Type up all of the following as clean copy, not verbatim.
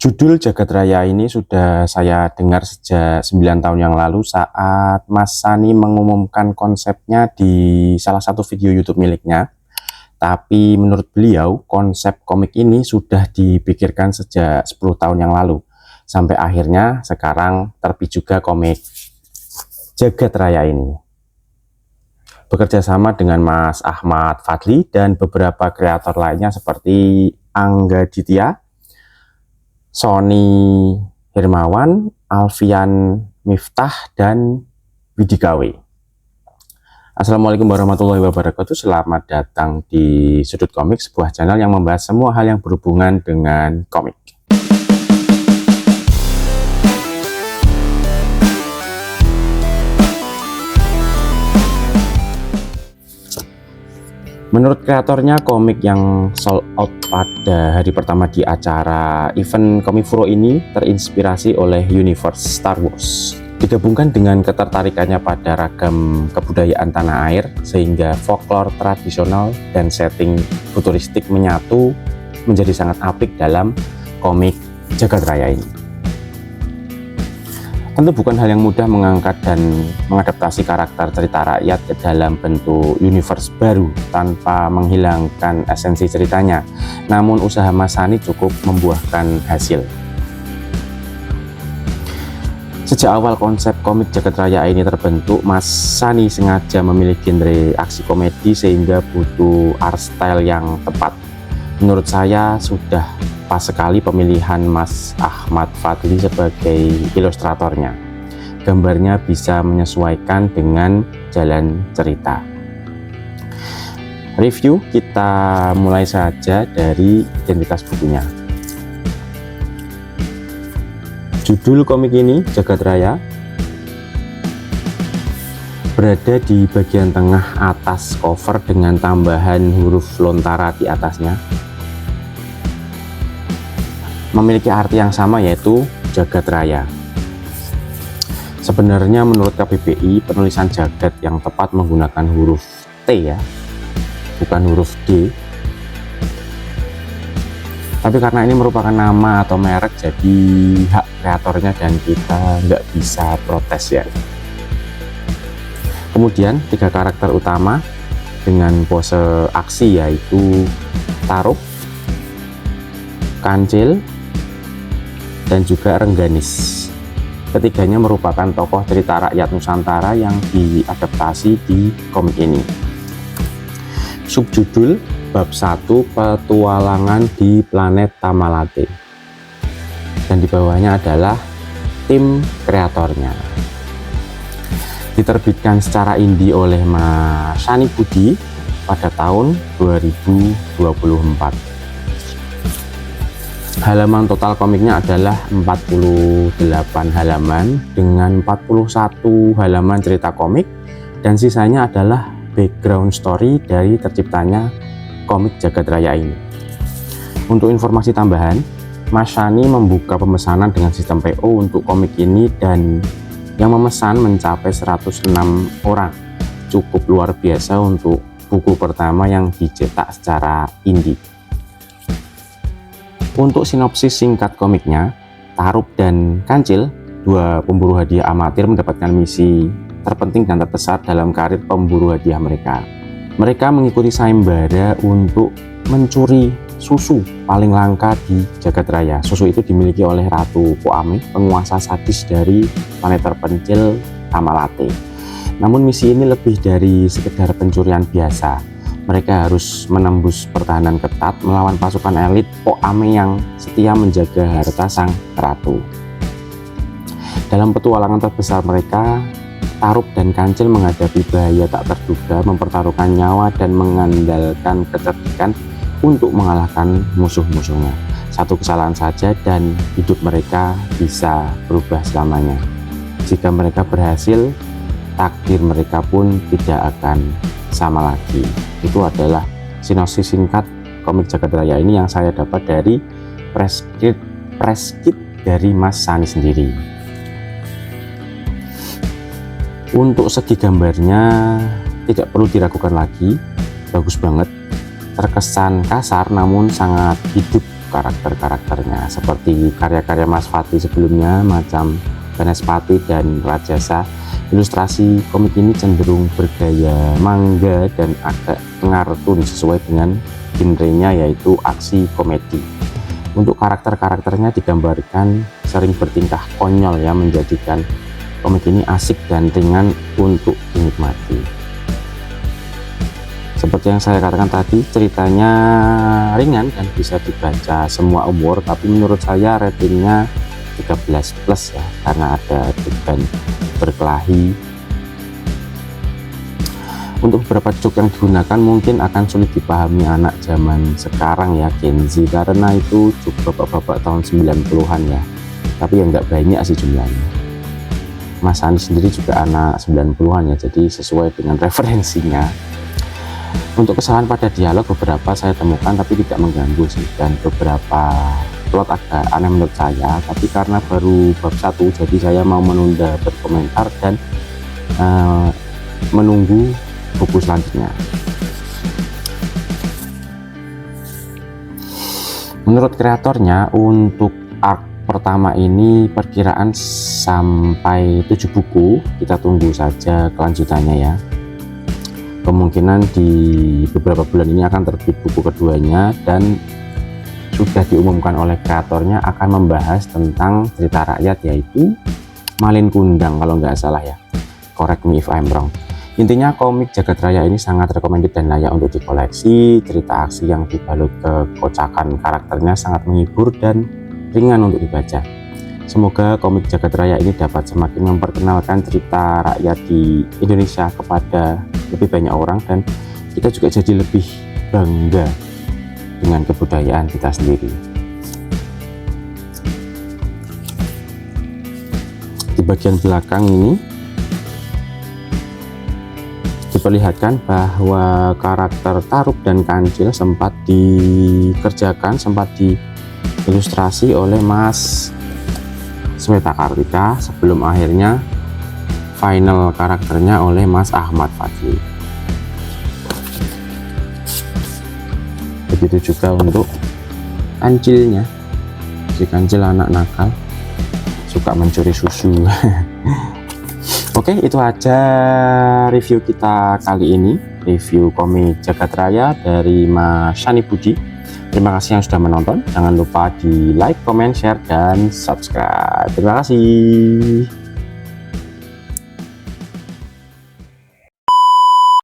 Judul Jagat Raya ini sudah saya dengar sejak 9 tahun yang lalu saat Mas Sani mengumumkan konsepnya di salah satu video YouTube miliknya. Tapi menurut beliau, konsep komik ini sudah dipikirkan sejak 10 tahun yang lalu. Sampai akhirnya sekarang terbit juga komik Jagat Raya ini. Bekerja sama dengan Mas Ahmad Fadli dan beberapa kreator lainnya seperti Angga Ditya, Sony Hermawan, Alfian Miftah, dan Widi Gawe. Assalamualaikum warahmatullahi wabarakatuh. Selamat datang di Sudut Komik, sebuah channel yang membahas semua hal yang berhubungan dengan komik. Menurut kreatornya, komik yang sold out pada hari pertama di acara event Komifuro ini terinspirasi oleh universe Star Wars. Digabungkan dengan ketertarikannya pada ragam kebudayaan tanah air, sehingga folklore tradisional dan setting futuristik menyatu menjadi sangat apik dalam komik Jagat Raya ini. Tentu bukan hal yang mudah mengangkat dan mengadaptasi karakter cerita rakyat ke dalam bentuk universe baru tanpa menghilangkan esensi ceritanya. Namun usaha Mas Sani cukup membuahkan hasil. Sejak awal konsep komik Jagat Raya ini terbentuk, Mas Sani sengaja memilih genre aksi komedi sehingga butuh art style yang tepat. Menurut saya sudah pas sekali pemilihan Mas Ahmad Fadli sebagai ilustratornya. Gambarnya bisa menyesuaikan dengan jalan cerita. Review kita mulai saja dari identitas bukunya. Judul komik ini, Jagat Raya, berada di bagian tengah atas cover dengan tambahan huruf lontara di atasnya. Memiliki arti yang sama, yaitu Jagat Raya. Sebenarnya menurut KBBI, penulisan jagat yang tepat menggunakan huruf T ya, bukan huruf D. Tapi karena ini merupakan nama atau merek, jadi hak kreatornya dan kita nggak bisa protes ya. Kemudian 3 karakter utama dengan pose aksi, yaitu Tarub, Kancil, dan juga Rengganis. Ketiganya merupakan tokoh cerita rakyat Nusantara yang diadaptasi di komik ini. Subjudul bab 1, petualangan di planet Tamalate, dan di bawahnya adalah tim kreatornya. Diterbitkan secara indie oleh Mas Sani Budi pada tahun 2024. Halaman total komiknya adalah 48 halaman dengan 41 halaman cerita komik, dan sisanya adalah background story dari terciptanya komik Jagat Raya ini. Untuk informasi tambahan, Mas Sani membuka pemesanan dengan sistem PO untuk komik ini, dan yang memesan mencapai 106 orang. Cukup luar biasa untuk buku pertama yang dicetak secara indie. Untuk sinopsis singkat komiknya, Tarub dan Kancil, 2 pemburu hadiah amatir, mendapatkan misi terpenting dan terbesar dalam karir pemburu hadiah mereka. Mereka mengikuti sayembara untuk mencuri susu paling langka di Jagat Raya. Susu itu dimiliki oleh Ratu Poame, penguasa sadis dari planet terpencil Tamalate. Namun misi ini lebih dari sekedar pencurian biasa. Mereka harus menembus pertahanan ketat melawan pasukan elit Poame yang setia menjaga harta sang ratu. Dalam petualangan terbesar mereka, Tarub dan Kancil menghadapi bahaya tak terduga, mempertaruhkan nyawa dan mengandalkan kecerdikan untuk mengalahkan musuh-musuhnya. Satu kesalahan saja dan hidup mereka bisa berubah selamanya. Jika mereka berhasil, takdir mereka pun tidak akan sama lagi. Itu adalah sinopsis singkat komik Jagat Raya ini yang saya dapat dari press kit dari Mas Sani sendiri. Untuk segi gambarnya tidak perlu diragukan lagi, bagus banget. Terkesan kasar namun sangat hidup karakter-karakternya, seperti karya-karya Mas Fati sebelumnya macam Banaspati dan Rajasa. Ilustrasi komik ini cenderung bergaya manga dan agak kartun sesuai dengan genrenya, yaitu aksi komedi. Untuk karakter-karakternya digambarkan sering bertingkah konyol ya, menjadikan komik ini asik dan ringan untuk dinikmati. Seperti yang saya katakan tadi, ceritanya ringan dan bisa dibaca semua umur, tapi menurut saya ratingnya 13+ ya, karena ada adegan berkelahi. Untuk beberapa joke yang digunakan mungkin akan sulit dipahami anak zaman sekarang ya, Gen Z, karena itu joke bapak-bapak tahun 90-an ya, tapi ya nggak banyak sih jumlahnya. Mas Anies sendiri juga anak 90-an ya, jadi sesuai dengan referensinya. Untuk kesalahan pada dialog beberapa saya temukan tapi tidak mengganggu sih, dan beberapa plot agak aneh menurut saya, tapi karena baru bab 1 jadi saya mau menunda berkomentar dan menunggu buku selanjutnya. Menurut kreatornya, untuk arc pertama ini perkiraan sampai 7 buku, kita tunggu saja kelanjutannya ya. Kemungkinan di beberapa bulan ini akan terbit buku keduanya, dan sudah diumumkan oleh kreatornya akan membahas tentang cerita rakyat, yaitu Malin Kundang kalau nggak salah ya, correct me if I'm wrong. Intinya komik Jagat Raya ini sangat recommended dan layak untuk dikoleksi. Cerita aksi yang dibalut kekocakan karakternya sangat menghibur dan ringan untuk dibaca. Semoga komik Jagat Raya ini dapat semakin memperkenalkan cerita rakyat di Indonesia kepada lebih banyak orang, dan kita juga jadi lebih bangga dengan kebudayaan kita sendiri. Di bagian belakang ini diperlihatkan bahwa karakter Tarub dan Kancil sempat dikerjakan, sempat diilustrasi oleh Mas Sweta Kartika sebelum akhirnya final karakternya oleh Mas Ahmad Fadli. Begitu juga untuk Kancilnya, si Kancil anak nakal, suka mencuri susu. Oke, itu aja review kita kali ini, review komik Jagat Raya dari Mas Shani Budi. Terima kasih yang sudah menonton. Jangan lupa di like, comment, share, dan subscribe. Terima kasih.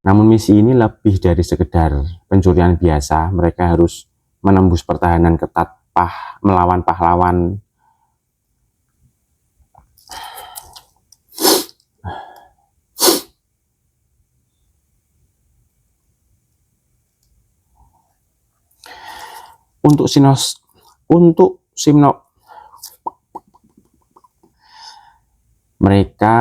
Namun misi ini lebih dari sekedar pencurian biasa. Mereka harus menembus pertahanan ketat melawan pahlawan mereka